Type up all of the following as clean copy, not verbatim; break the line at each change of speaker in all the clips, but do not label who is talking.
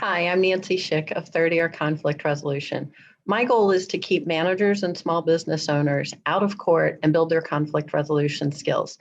Hi, I'm Nancy Schick of Third Year Conflict Resolution. My goal is to keep managers and small business owners out of court and build their conflict resolution skills.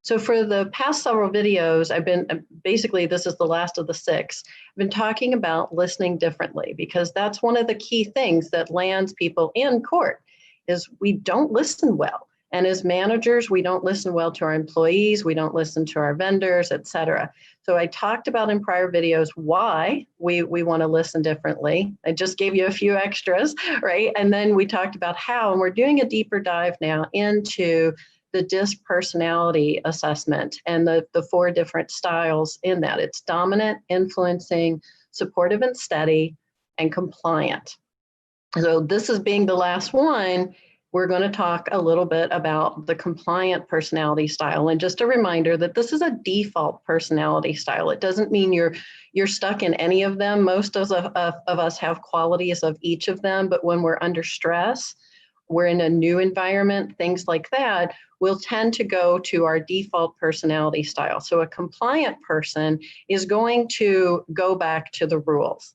So for the past several videos, I've been basically, this is the last of the 6. I've been talking about listening differently because that's one of the key things that lands people in court is we don't listen well. And as managers, we don't listen well to our employees, we don't listen to our vendors, et cetera. So I talked about in prior videos why we want to listen differently. I just gave you a few extras, right? And then we talked about how, and we're doing a deeper dive now into the DISC personality assessment and the 4 different styles in that. It's dominant, influencing, supportive and steady, and compliant. So this is being the last one. We're going to talk a little bit about the compliant personality style. And just a reminder that this is a default personality style. It doesn't mean you're stuck in any of them. Most of us have qualities of each of them, but when we're under stress, we're in a new environment, things like that, we'll tend to go to our default personality style. So a compliant person is going to go back to the rules.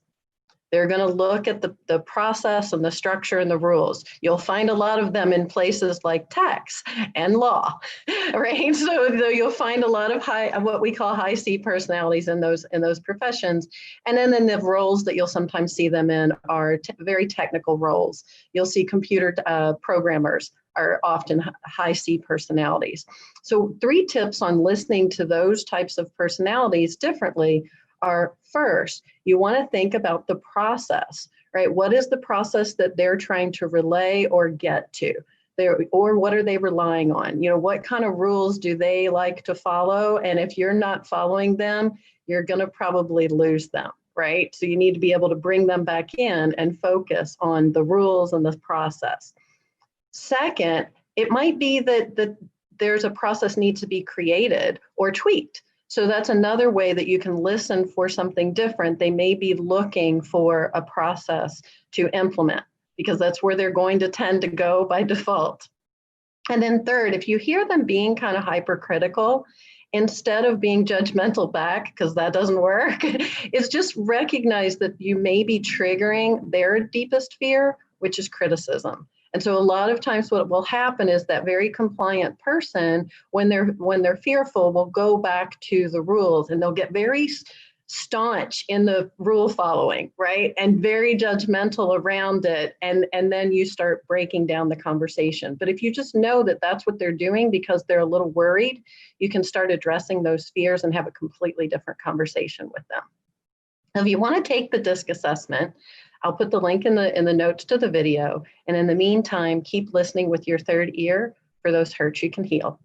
They're going to look at the process and the structure and the rules. You'll find a lot of them in places like tax and law, right? So you'll find a lot of what we call high C personalities in those professions. And then the roles that you'll sometimes see them in are very technical roles. You'll see computer programmers are often high C personalities. So 3 tips on listening to those types of personalities differently are, first, you want to think about the process, right? What is the process that they're trying to relay or get to? Or what are they relying on? What kind of rules do they like to follow? And if you're not following them, you're going to probably lose them, right? So you need to be able to bring them back in and focus on the rules and the process. Second, it might be that there's a process needs to be created or tweaked. So that's another way that you can listen for something different. They may be looking for a process to implement because that's where they're going to tend to go by default. And then third, if you hear them being kind of hypercritical, instead of being judgmental back, because that doesn't work, is just recognize that you may be triggering their deepest fear, which is criticism. And so a lot of times what will happen is that very compliant person, when they're fearful, will go back to the rules and they'll get very staunch in the rule following, right? And very judgmental around it. And then you start breaking down the conversation. But if you just know that that's what they're doing because they're a little worried, you can start addressing those fears and have a completely different conversation with them. If you want to take the DISC assessment, I'll put the link in the notes to the video. And in the meantime, keep listening with your third ear for those hurts you can heal.